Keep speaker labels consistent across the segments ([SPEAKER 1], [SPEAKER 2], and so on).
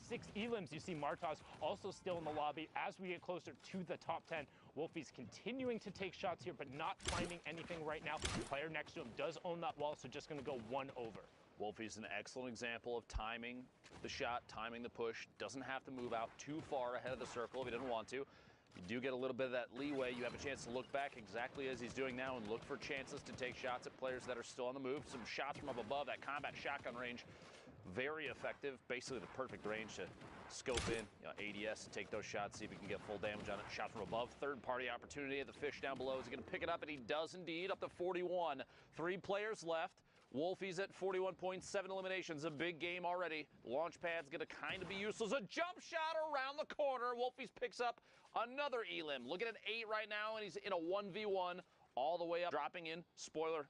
[SPEAKER 1] 6 elims. You see Martos also still in the lobby. As we get closer to the top 10, Wolfie's continuing to take shots here, but not finding anything right now. The player next to him does own that wall, so just going to go one over.
[SPEAKER 2] Wolfie's an excellent example of timing the shot, timing the push. Doesn't have to move out too far ahead of the circle if he doesn't want to. You do get a little bit of that leeway. You have a chance to look back exactly as he's doing now and look for chances to take shots at players that are still on the move. Some shots from up above, that combat shotgun range, very effective. Basically the perfect range to scope in, ADS, and take those shots, see if he can get full damage on it. Shot from above, third-party opportunity at the fish down below. Is he going to pick it up? And he does indeed, up to 41. 3 players left. Wolfie's at 41.7 eliminations, a big game already. Launch pad's going to kind of be useless. A jump shot around the corner. Wolfie's picks up another elim. Looking at 8 right now, and he's in a 1v1 all the way up. Dropping in, spoiler.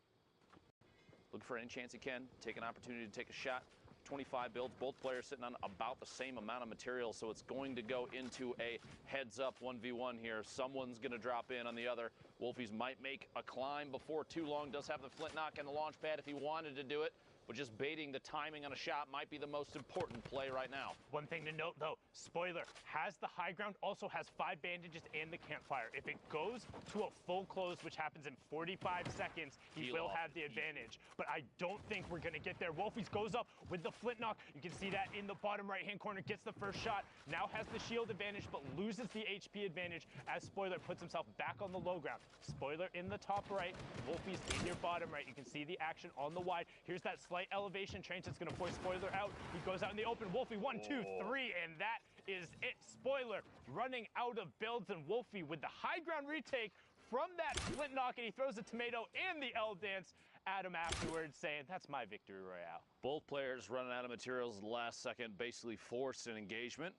[SPEAKER 2] Looking for any chance he can. Take an opportunity to take a shot. 25 builds, both players sitting on about the same amount of material, so it's going to go into a heads-up 1v1 here. Someone's going to drop in on the other. Wolfies might make a climb before too long. Does have the flint knock and the launch pad if he wanted to do it, but just baiting the timing on a shot might be the most important play right now.
[SPEAKER 1] One thing to note, though, spoiler, has the high ground, also has 5 bandages and the campfire. If it goes to a full close, which happens in 45 seconds, he will have the advantage. But I don't think we're going to get there. Wolfies goes up with the flint knock. You can see that in the bottom right-hand corner, gets the first shot. Now has the shield advantage, but loses the HP advantage as Spoiler puts himself back on the low ground. Spoiler in the top right, Wolfies in your bottom right. You can see the action on the wide. Here's that slight elevation. Transit's going to force Spoiler out. He goes out in the open. Wolfie, 1, 2, 3, and that is it. Spoiler running out of builds, and Wolfie with the high ground retake from that flint knock, and he throws a tomato and the L dance at him afterwards, saying, that's my victory royale.
[SPEAKER 2] Both players running out of materials at the last second, basically forced an engagement.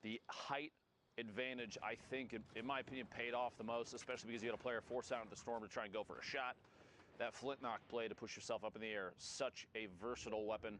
[SPEAKER 2] The height advantage, I think, in my opinion, paid off the most, especially because you got a player forced out of the storm to try and go for a shot. That flint knock play to push yourself up in the air, such a versatile weapon.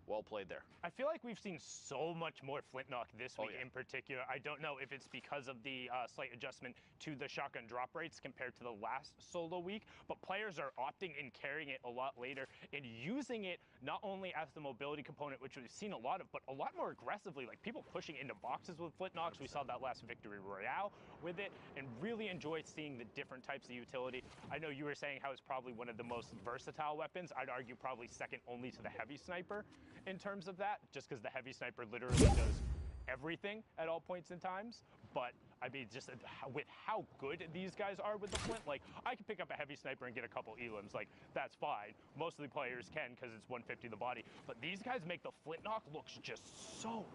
[SPEAKER 2] Well played there.
[SPEAKER 1] I feel like we've seen so much more flint knock this week in particular. I don't know if it's because of the slight adjustment to the shotgun drop rates compared to the last solo week, but players are opting and carrying it a lot later and using it not only as the mobility component, which we've seen a lot of, but a lot more aggressively, like people pushing into boxes with flint knocks. We saw that last victory royale with it, and really enjoyed seeing the different types of utility. I know you were saying how it's probably one of the most versatile weapons. I'd argue probably second only to the heavy sniper in terms of that, just because the heavy sniper literally does everything at all points in times. But I mean, just with how good these guys are with the flint, like I can pick up a heavy sniper and get a couple elims, like that's fine. Most of the players can because it's 150 the body, but these guys make the flint knock looks just so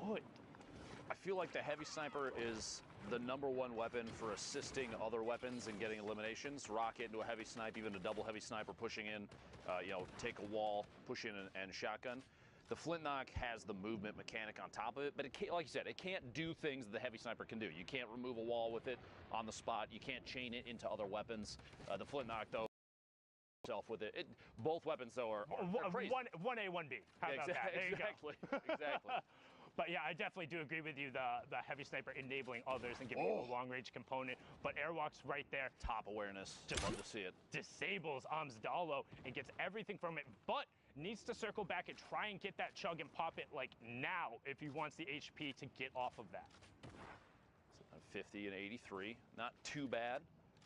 [SPEAKER 1] good.
[SPEAKER 2] I feel like the heavy sniper is the #1 weapon for assisting other weapons and getting eliminations. Rocket into a heavy snipe, even a double heavy sniper pushing in, take a wall, push in and shotgun. The flint knock has the movement mechanic on top of it, but it can't, like you said, it can't do things that the heavy sniper can do. You can't remove a wall with it on the spot. You can't chain it into other weapons. The flint knock, though, with it. Both weapons, though, are crazy.
[SPEAKER 1] 1A, 1B. How about that? There
[SPEAKER 2] exactly.
[SPEAKER 1] You go.
[SPEAKER 2] Exactly.
[SPEAKER 1] But yeah, I definitely do agree with you, the heavy sniper enabling others and giving you a long-range component. But Airwalk's right there.
[SPEAKER 2] Top awareness. Just love to see it.
[SPEAKER 1] Disables Amzdalo and gets everything from it, but needs to circle back and try and get that chug and pop it like now if he wants the HP to get off of that.
[SPEAKER 2] 50 and 83, not too bad.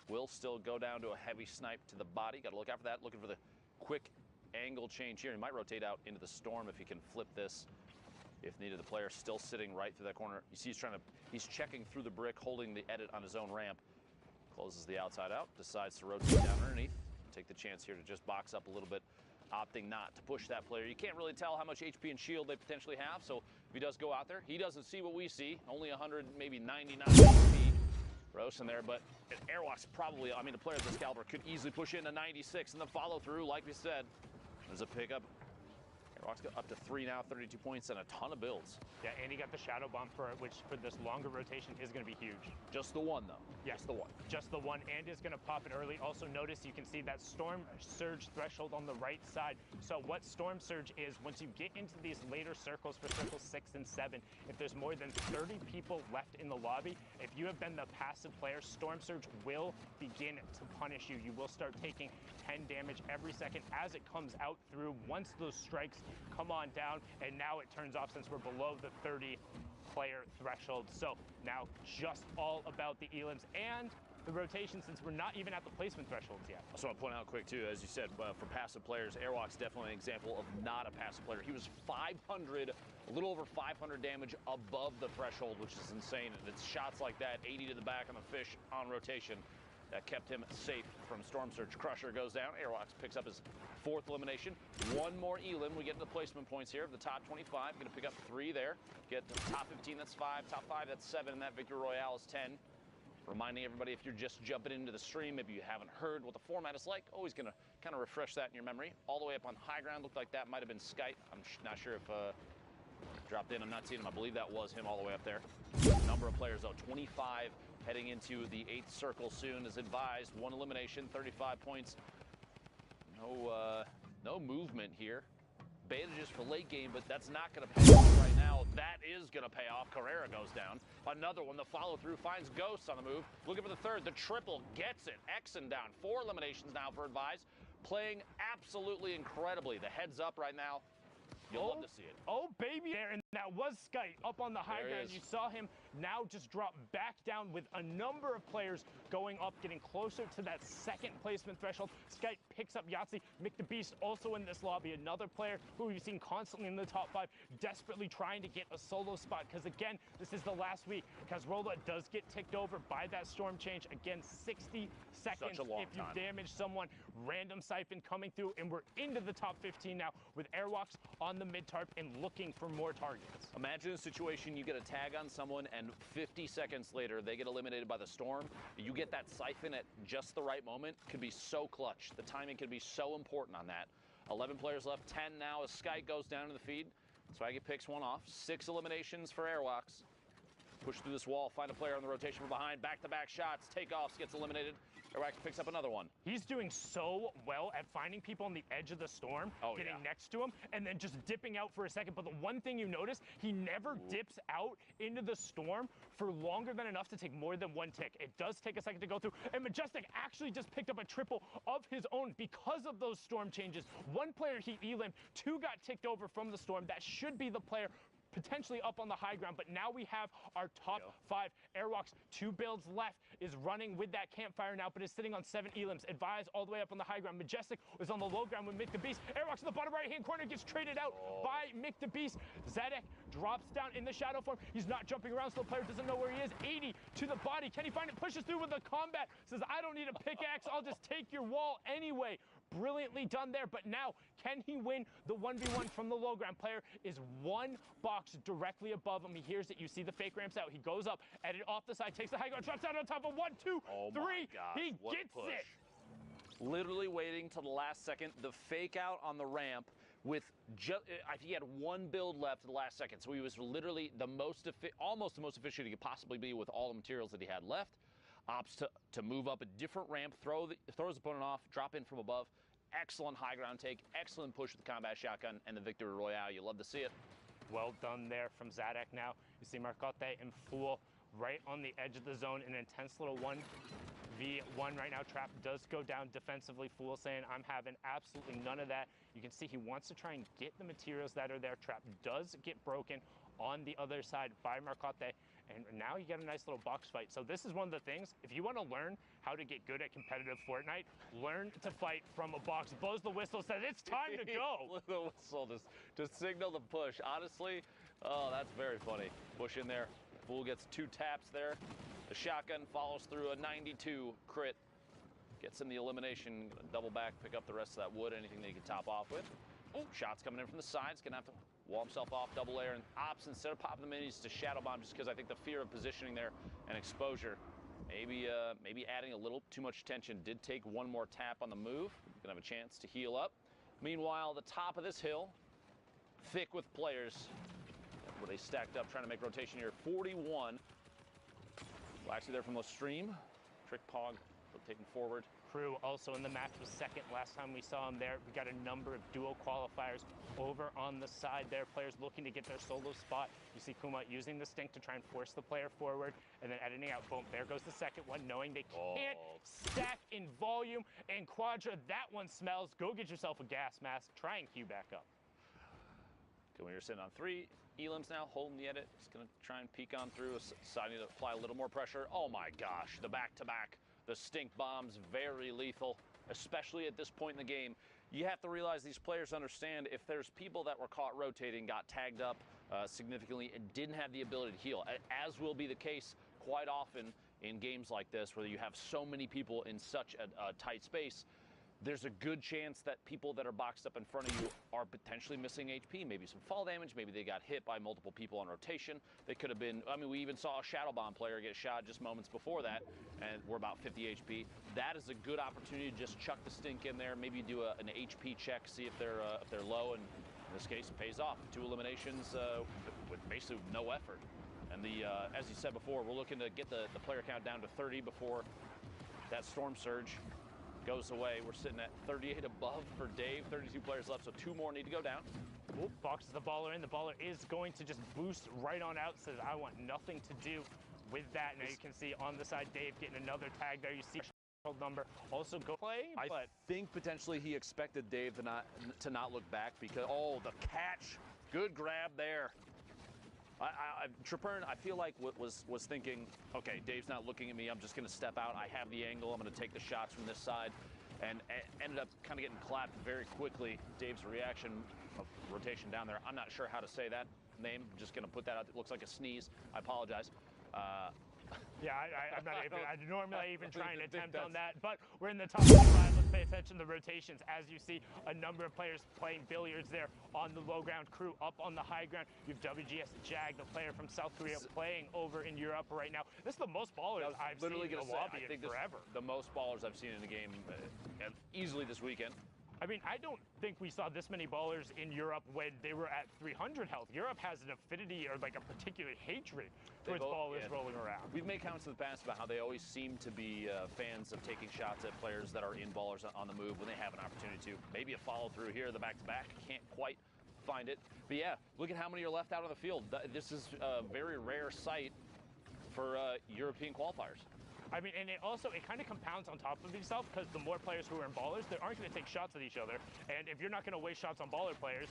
[SPEAKER 2] Will still go down to a heavy snipe to the body. Got to look out for that. Looking for the quick angle change here. He might rotate out into the storm if he can flip this. If needed, the player still sitting right through that corner. You see he's checking through the brick, holding the edit on his own ramp. Closes the outside out, decides to rotate down underneath. Take the chance here to just box up a little bit, opting not to push that player. You can't really tell how much HP and shield they potentially have, so if he does go out there, he doesn't see what we see. Only 100, maybe 99 HP. Roasting there, but Airwalk's probably, I mean, a player of this caliber could easily push into 96 in the follow-through, like we said. There's a pickup. Airwalk's got up to 3 now, 32 points, and a ton of builds.
[SPEAKER 1] Yeah, and he got the Shadow Bomb for it, which for this longer rotation is going to be huge.
[SPEAKER 2] Just the one, though.
[SPEAKER 1] Yeah.
[SPEAKER 2] Just the one.
[SPEAKER 1] Just the one, and is going to pop it early. Also notice you can see that Storm Surge threshold on the right side. So what Storm Surge is, once you get into these later circles for circles 6 and 7, if there's more than 30 people left in the lobby, if you have been the passive player, Storm Surge will begin to punish you. You will start taking 10 damage every second as it comes out through. Once those strikes come on down, and now it turns off since we're below the 30-player threshold. So now just all about the elims and the rotation, since we're not even at the placement thresholds yet.
[SPEAKER 2] I just want to point out quick too, as you said, for passive players, Airwalk's definitely an example of not a passive player. He was 500, a little over 500 damage above the threshold, which is insane. And it's shots like that, 80 to the back on the fish on rotation, that kept him safe from Storm Surge. Crusher goes down. Airwalks picks up his 4th elimination. One more elim. We get into the placement points here. The top 25, going to pick up 3 there. Get the top 15, that's 5. Top 5, that's 7. And that Victory Royale is 10. Reminding everybody, if you're just jumping into the stream, maybe you haven't heard what the format is like, always going to kind of refresh that in your memory. All the way up on high ground, looked like that might have been Skype. I'm not sure if dropped in. I'm not seeing him. I believe that was him all the way up there. Number of players, though, 25 heading into the 8th circle soon, as advised. 1 elimination, 35 points. No movement here. Beta just for late game, but that's not going to pay off right now. That is going to pay off. Carrera goes down. Another one, the follow-through finds Ghosts on the move. Looking for the 3rd. The triple gets it. Exon down. 4 eliminations now for Advise. Playing absolutely incredibly. The heads up right now. You'll love to see it.
[SPEAKER 1] Oh, baby. There, and that was Skype up on the high ground. You saw him now just drop back down with a number of players going up, getting closer to that 2nd placement threshold. Skype picks up Yahtzee. Mick the Beast also in this lobby. Another player who we've seen constantly in the top 5, desperately trying to get a solo spot. Because, again, this is the last week. Kazrola does get ticked over by that storm change. Again, 60 seconds
[SPEAKER 2] Such a long
[SPEAKER 1] if you
[SPEAKER 2] time.
[SPEAKER 1] damage someone. Random siphon coming through, and we're into the top 15 now with Airwalks on the mid-tarp and looking for more targets.
[SPEAKER 2] Imagine a situation you get a tag on someone and 50 seconds later they get eliminated by the storm. You get that siphon at just the right moment. Could be so clutch. The timing could be so important on that. 11 players left, 10 now as Sky goes down to the feed. Swaggy picks one off. 6 eliminations for Airwalks. Push through this wall, find a player on the rotation from behind. Back-to-back shots, takeoffs, gets eliminated. Airwalks picks up another one.
[SPEAKER 1] He's doing so well at finding people on the edge of the storm, getting next to him, and then just dipping out for a second. But the one thing you notice, he never dips out into the storm for longer than enough to take more than 1 tick. It does take a second to go through, and Majestic actually just picked up a triple of his own because of those storm changes. 1 player he elimed, 2 got ticked over from the storm. That should be the player potentially up on the high ground, but now we have our top 5. Airwalks, 2 builds left, is running with that campfire now, but is sitting on 7 elims. Advise all the way up on the high ground. Majestic was on the low ground with Mick the Beast. Airwalks in the bottom right-hand corner gets traded out by Mick the Beast. Zadek drops down in the shadow form. He's not jumping around, so the player doesn't know where he is. 80 to the body. Can he find it? Pushes through with a combat. Says, I don't need a pickaxe. I'll just take your wall anyway. Brilliantly done there, but now can he win the 1v1 from the low ground? Player is 1 box directly above him. He hears it. You see the fake ramps out. He goes up, edit off the side, takes the high ground, drops down on top of 1, 2, 3. He gets it.
[SPEAKER 2] Literally waiting till the last second. The fake out on the ramp with just, he had 1 build left at the last second. So he was literally the most, almost the most efficient he could possibly be with all the materials that he had left. Opts to move up a different ramp, throws his opponent off, drop in from above. Excellent high ground take, excellent push with the combat shotgun, and the Victory Royale. You love to see it.
[SPEAKER 1] Well done there from Zadek now. You see Marcotte and Fool right on the edge of the zone. An intense little 1v1 right now. Trap does go down defensively. Fool saying, I'm having absolutely none of that. You can see he wants to try and get the materials that are there. Trap does get broken on the other side by Marcotte. And now you get a nice little box fight. So this is one of the things, if you want to learn how to get good at competitive Fortnite, learn to fight from a box. Blows the whistle, says it's time to go.
[SPEAKER 2] The whistle to signal the push. Honestly, oh, that's very funny. Push in there. Fool gets 2 taps there. The shotgun follows through a 92 crit. Gets him the elimination. Gonna double back, pick up the rest of that wood, anything that he can top off with. Oh, shots coming in from the sides. Gonna have to wall himself off, double air, and Ops, instead of popping the minis, to shadow bomb, just because I think the fear of positioning there and exposure, maybe adding a little too much tension. Did take 1 more tap on the move. Gonna have a chance to heal up. Meanwhile, the top of this hill, thick with players. Where they stacked up, trying to make rotation here. 41. Waxy there from the stream. Trick Pog taken forward.
[SPEAKER 1] Crew also in the match was 2nd last time we saw him there. We got a number of duo qualifiers over on the side there. Players looking to get their solo spot. You see Kuma using the stink to try and force the player forward, and then editing out. Boom, there goes the 2nd one, knowing they can't stack in volume. And Quadra, that one smells. Go get yourself a gas mask. Try and queue back up.
[SPEAKER 2] We're sitting on 3. Elam's now holding the edit. He's going to try and peek on through, deciding to apply a little more pressure. Oh my gosh, the back-to-back. The stink bombs, very lethal, especially at this point in the game. You have to realize these players understand if there's people that were caught rotating, got tagged up significantly, and didn't have the ability to heal, as will be the case quite often in games like this where you have so many people in such a tight space. There's a good chance that people that are boxed up in front of you are potentially missing HP, maybe some fall damage, maybe they got hit by multiple people on rotation. They could have been, I mean, we even saw a Shadow Bomb player get shot just moments before that, and we're about 50 HP. That is a good opportunity to just chuck the stink in there, maybe do an HP check, see if they're low, and in this case, it pays off. 2 eliminations with basically no effort. And as you said before, we're looking to get the player count down to 30 before that Storm Surge goes away. We're sitting at 38 above for Dave, 32 players left, so 2 more need to go down.
[SPEAKER 1] Oop, boxes the baller in. The baller is going to just boost right on out, says I want nothing to do with that. Now you can see on the side, Dave getting another tag there. You see number also go play,
[SPEAKER 2] I think potentially he expected Dave to not look back because, oh, the catch. Good grab there. Tripern, I feel like was thinking, okay, Dave's not looking at me. I'm just going to step out. I have the angle. I'm going to take the shots from this side, and ended up kind of getting clapped very quickly. Dave's reaction of rotation down there. I'm not sure how to say that name. I'm just going to put that out. It looks like a sneeze. I apologize.
[SPEAKER 1] Yeah, I'm not even, I normally even try and attempt on that, but we're in the top 5. Let's pay attention to the rotations. As you see, a number of players playing billiards there on the low ground, crew up on the high ground. You have WGS Jag, the player from South Korea, playing over in Europe right now. This is the most ballers I've seen in the lobby in forever.
[SPEAKER 2] The most ballers I've seen in a game easily this weekend.
[SPEAKER 1] I mean, I don't think we saw this many ballers in Europe when they were at 300 health. Europe has an affinity or like a particular hatred towards ballers rolling around.
[SPEAKER 2] We've made comments in the past about how they always seem to be fans of taking shots at players that are in ballers on the move when they have an opportunity to. Maybe a follow through here, the back-to-back, can't quite find it. But yeah, look at how many are left out on the field. This is a very rare sight for European qualifiers.
[SPEAKER 1] I mean, and it kind of compounds on top of itself because the more players who are in ballers, they aren't going to take shots at each other. And if you're not going to waste shots on baller players,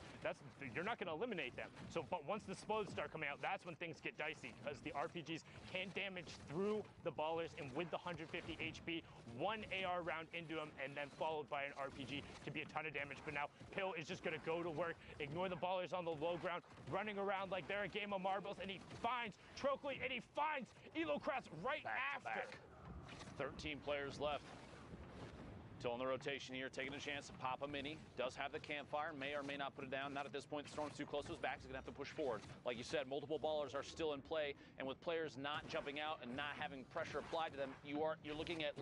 [SPEAKER 1] you're not going to eliminate them. So, but once the explodes start coming out, that's when things get dicey because the RPGs can damage through the ballers, and with the 150 HP, 1 AR round into them, and then followed by an RPG to be a ton of damage. But now Pill is just going to go to work, ignore the ballers on the low ground, running around like they're a game of marbles, and he finds Trockley, and he finds Elocrats right after.
[SPEAKER 2] 13 players left. Still in the rotation here, taking a chance to pop a mini. Does have the campfire, may or may not put it down. Not at this point. The Storm's too close to his back. He's going to have to push forward. Like you said, multiple ballers are still in play, and with players not jumping out and not having pressure applied to them, you're looking at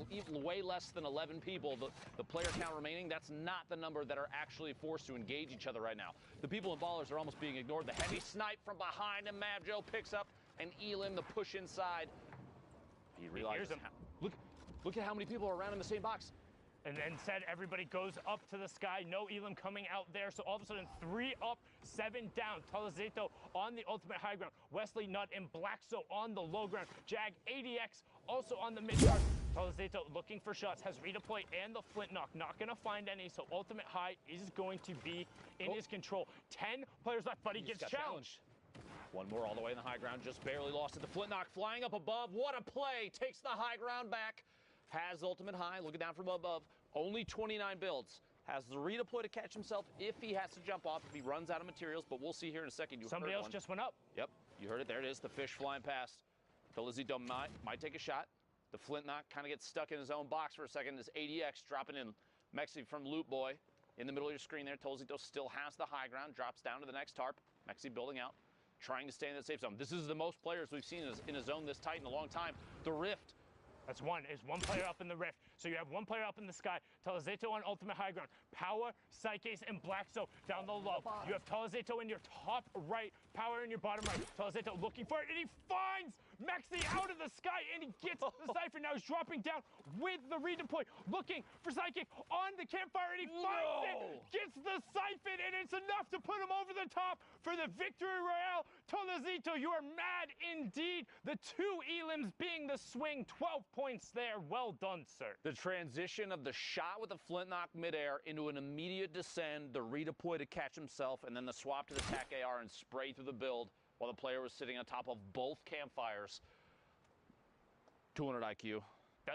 [SPEAKER 2] way less than 11 people. The player count remaining, that's not the number that are actually forced to engage each other right now. The people in ballers are almost being ignored. The heavy snipe from behind, and Mavjo picks up an Elam, the push inside. He realizes Look at how many people are around in the same box.
[SPEAKER 1] And then said everybody goes up to the sky. No Elam coming out there. So all of a sudden, 3 up, 7 down. Talazeto on the ultimate high ground. Wesley Nutt and Blackso on the low ground. Jag ADX also on the mid guard. Talazeto looking for shots. Has redeploy and the flint knock. Not going to find any. So ultimate high is going to be in his control. 10 players left, but he gets challenged.
[SPEAKER 2] 1 more all the way in the high ground. Just barely lost it. The flint knock flying up above. What a play. Takes the high ground back. Has ultimate high, looking down from above, only 29 builds. Has the redeploy to catch himself if he has to jump off, if he runs out of materials, but we'll see here in a second.
[SPEAKER 1] Somebody else just went up.
[SPEAKER 2] Yep, you heard it, there it is, the fish flying past. Felizito might take a shot. The flint knock kind of gets stuck in his own box for a second. This ADX dropping in Mexi from Loot Boy in the middle of your screen there. Tolzito still has the high ground, drops down to the next tarp. Mexi building out, trying to stay in the safe zone. This is the most players we've seen in a zone this tight in a long time. The Rift.
[SPEAKER 1] That's one. Is 1 player up in the rift. So you have 1 player up in the sky. Talazeto on ultimate high ground. Power, Psyches, and Blackso down the low. You have Talazeto in your top right. Power in your bottom right. Talazeto looking for it, and he finds Mexi out of the sky, and he gets the Cypher. Now he's dropping down with the redeploy, looking for Psychic on the campfire, and he finds it. Gets the Siphon, and it's enough to put him over the top for the victory royale. Talazito, you are mad indeed. The 2 Elims being the swing. 12 points there. Well done, sir.
[SPEAKER 2] The transition of the shot with the flint knock midair into an immediate descend, the redeploy to catch himself, and then the swap to the TAC AR and spray through the build while the player was sitting on top of both campfires. 200 IQ.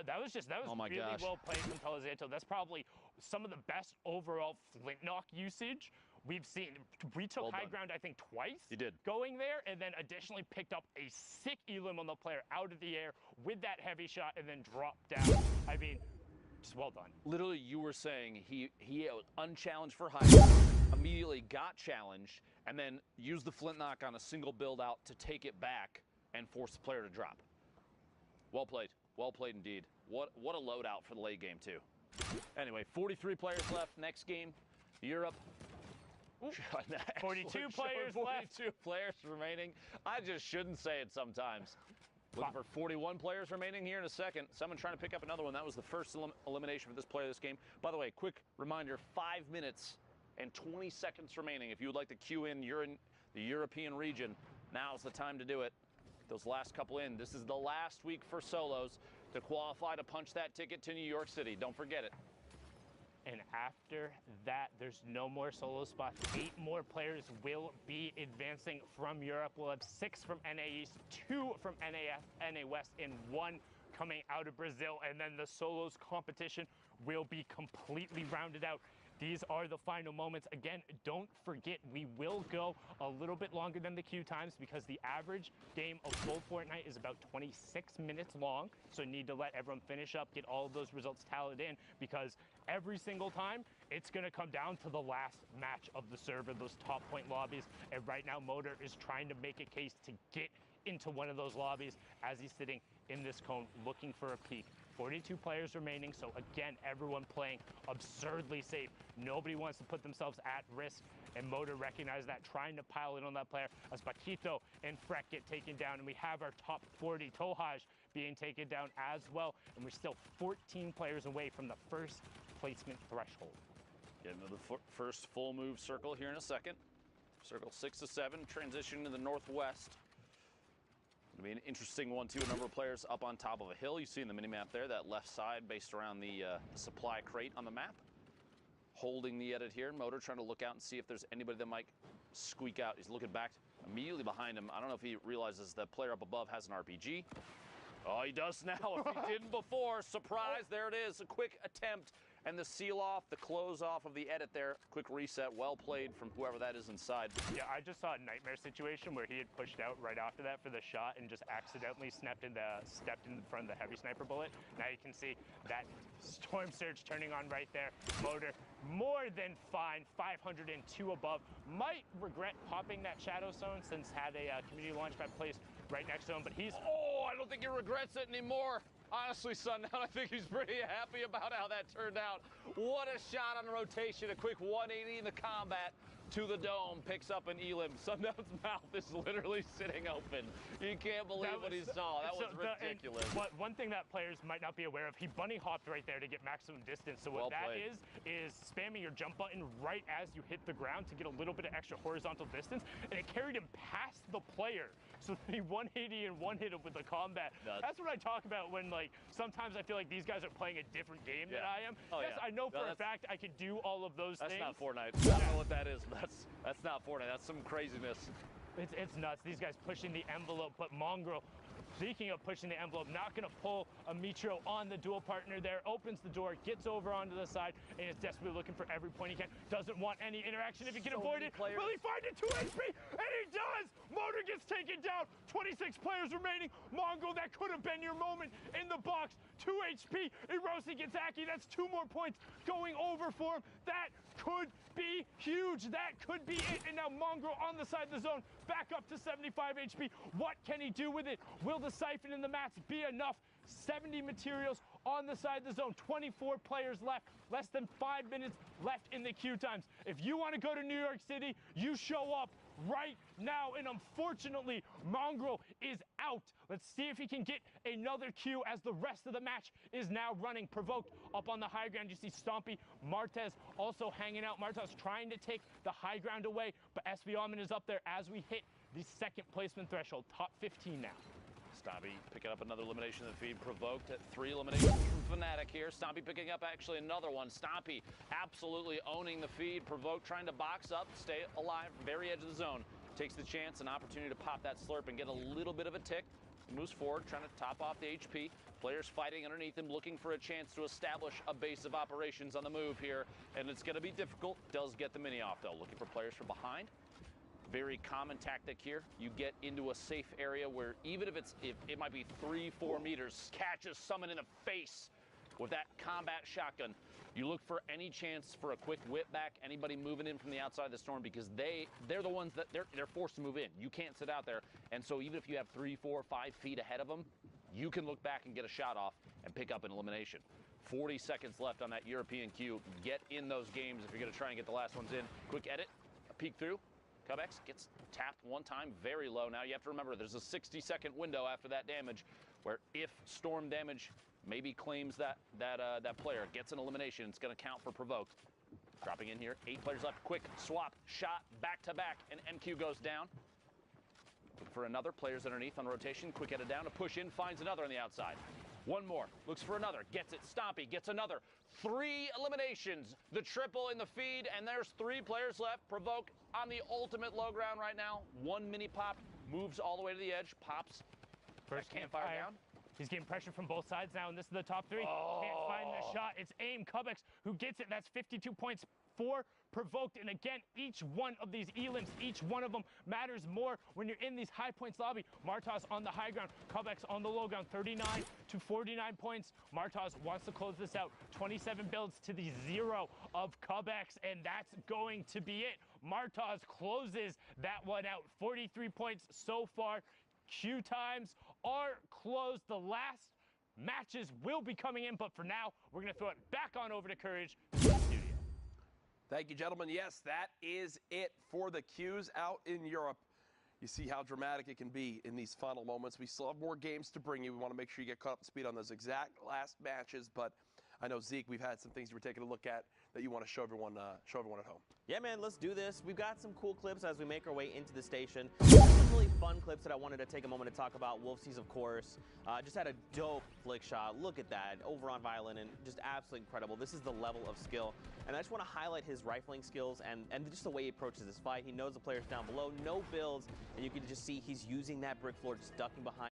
[SPEAKER 1] That was
[SPEAKER 2] Oh my
[SPEAKER 1] really
[SPEAKER 2] gosh.
[SPEAKER 1] well played from Pelizato. That's probably some of the best overall flint knock usage we've seen. We took high ground, I think, twice.
[SPEAKER 2] You did.
[SPEAKER 1] Going there, and then additionally picked up a sick elim on the player out of the air with that heavy shot, and then dropped down. I mean, just well done.
[SPEAKER 2] Literally, you were saying he was unchallenged for high ground, immediately got challenged, and then used the flint knock on a single build out to take it back and force the player to drop. Well played. Well played indeed. What a loadout for the late game, too. Anyway, 43 players left. Next game, Europe.
[SPEAKER 1] 42 players
[SPEAKER 2] 42
[SPEAKER 1] left.
[SPEAKER 2] players remaining. I just shouldn't say it sometimes. Looking for 41 players remaining here in a second. Someone trying to pick up another one. That was the first elimination for this player this game. By the way, quick reminder, 5 minutes and 20 seconds remaining. If you would like to queue in, you're in the European region, now's the time to do it. Those last couple in. This is the last week for solos to qualify to punch that ticket to New York City. Don't forget it.
[SPEAKER 1] And after that, there's no more solo spots. 8 more players will be advancing from Europe. We'll have 6 from NA East, 2 from NA West, and 1 coming out of Brazil. And then the solos competition will be completely rounded out. These are the final moments. Again, don't forget, we will go a little bit longer than the queue times because the average game of full Fortnite is about 26 minutes long. So need to let everyone finish up, get all of those results tallied in, because every single time, it's going to come down to the last match of the server, those top point lobbies. And right now, Motor is trying to make a case to get into one of those lobbies as he's sitting in this cone looking for a peek. 42 players remaining, so again, everyone playing absurdly safe. Nobody wants to put themselves at risk, and Motor recognized that, trying to pile in on that player as Paquito and Freck get taken down, and we have our top 40, Tohaj, being taken down as well, and we're still 14 players away from the first placement threshold.
[SPEAKER 2] Get into the first full move circle here in a second. Circle 6 to 7, transition to the northwest. It'll be an interesting one, too. A number of players up on top of a hill. You see in the minimap there, that left side based around the supply crate on the map. Holding the edit here. Motor trying to look out and see if there's anybody that might squeak out. He's looking back immediately behind him. I don't know if he realizes the player up above has an RPG. Oh, he does now. If he didn't before, surprise, there it is. A quick attempt. And the seal off, the close off of the edit there. Quick reset, well played from whoever that is inside.
[SPEAKER 1] Yeah, I just saw a nightmare situation where he had pushed out right after that for the shot and just accidentally stepped in front of the heavy sniper bullet. Now you can see that storm surge turning on right there. Motor more than fine, 502 above. Might regret popping that shadow zone since had a community launchpad placed right next to him, but he's...
[SPEAKER 2] Oh, I don't think he regrets it anymore. Honestly, Sundown, I think he's pretty happy about how that turned out. What a shot on rotation, a quick 180 in the combat to the dome, picks up an elim. Sundown's mouth is literally sitting open. You can't believe what he saw. That was ridiculous.
[SPEAKER 1] One thing that players might not be aware of, he bunny hopped right there to get maximum distance. So what that is spamming your jump button right as you hit the ground to get a little bit of extra horizontal distance, and it carried him past the player. So he 180 and one hit him with the combat. That's what I talk about when, like, sometimes I feel like these guys are playing a different game than I am.
[SPEAKER 2] Oh,
[SPEAKER 1] yes, I know for a fact I could do all of those things.
[SPEAKER 2] That's not Fortnite. I don't know what that is, but that's not Fortnite. That's some craziness.
[SPEAKER 1] It's nuts. These guys pushing the envelope, but Mongrel, speaking of pushing the envelope, not going to pull a Mitro on the dual partner there, opens the door, gets over onto the side, and is desperately looking for every point he can. Doesn't want any interaction if he can avoid it. Will he find it? 2 HP? And he does! Motor gets taken down. 26 players remaining. Mongrel, that could have been your moment in the box. 2 HP. Erosi gets Aki. That's 2 more points going over for him. That could be huge. That could be it. And now Mongrel on the side of the zone, back up to 75 HP. What can he do with it? Will the siphon in the mats be enough? 70 materials on the side of the zone. 24 players left. Less than 5 minutes left in the queue times. If you want to go to New York City, you show up right now. And unfortunately, Mongrel is out. Let's see if he can get another queue as the rest of the match is now running. Provoked up on the high ground. You see Stompy, Martez also hanging out. Martez trying to take the high ground away, but SB Alman is up there as we hit the second placement threshold. Top 15 now.
[SPEAKER 2] Stompy picking up another elimination in the feed. Provoked at 3 eliminations from Fnatic here. Stompy picking up actually another one. Stompy absolutely owning the feed. Provoked trying to box up, stay alive, very edge of the zone. Takes the chance, an opportunity to pop that slurp and get a little bit of a tick. Moves forward, trying to top off the HP. Players fighting underneath him, looking for a chance to establish a base of operations on the move here. And it's going to be difficult. Does get the mini off, though. Looking for players from behind. Very common tactic here. You get into a safe area where even if it might be 3-4 meters, catches someone in the face with that combat shotgun. You look for any chance for a quick whip back, anybody moving in from the outside of the storm, because they're the ones that they're forced to move in. You can't sit out there. And so even if you have 3, 4, 5 feet ahead of them, you can look back and get a shot off and pick up an elimination. 40 seconds left on that European queue. Get in those games if you're going to try and get the last ones in. Quick edit, a peek through. Cubex gets tapped one time, very low. Now you have to remember there's a 60-second window after that damage where if storm damage maybe claims that player gets an elimination, it's going to count for provoked. Dropping in here, 8 players left. Quick swap, shot, back to back, and MQ goes down. Looking for another. Players underneath on rotation. Quick headed down, a push in, finds another on the outside. One more, looks for another, gets it. Stompy gets another. 3 eliminations, the triple in the feed, and there's 3 players left. Provoke on the ultimate low ground right now. 1 mini pop, moves all the way to the edge, pops.
[SPEAKER 1] First
[SPEAKER 2] campfire down.
[SPEAKER 1] He's getting pressure from both sides now, and this is the top 3.
[SPEAKER 2] Oh.
[SPEAKER 1] Can't find the shot. It's aim. Cubex who gets it. That's 52 points for provoked. And again, each one of these elims, each one of them matters more when you're in these high points lobby. Martaz on the high ground, Cubex on the low ground, 39 to 49 points. Martaz wants to close this out. 27 builds to the 0 of Cubex, and that's going to be it. Martaz closes that one out. 43 points so far. Queue times are closed. The last matches will be coming in, but for now, we're going to throw it back on over to Courage to the studio.
[SPEAKER 3] Thank you, gentlemen. Yes, that is it for the queues out in Europe. You see how dramatic it can be in these final moments. We still have more games to bring you. We want to make sure you get caught up to speed on those exact last matches, but I know, Zeke, we've had some things you were taking a look at that you want to show everyone at home.
[SPEAKER 4] Yeah, man, let's do this. We've got some cool clips as we make our way into the station. Some really fun clips that I wanted to take a moment to talk about. Wolfsies, of course, just had a dope flick shot. Look at that, over on Violin, and just absolutely incredible. This is the level of skill. And I just want to highlight his rifling skills and just the way he approaches this fight. He knows the players down below, no builds, and you can just see he's using that brick floor, just ducking behind.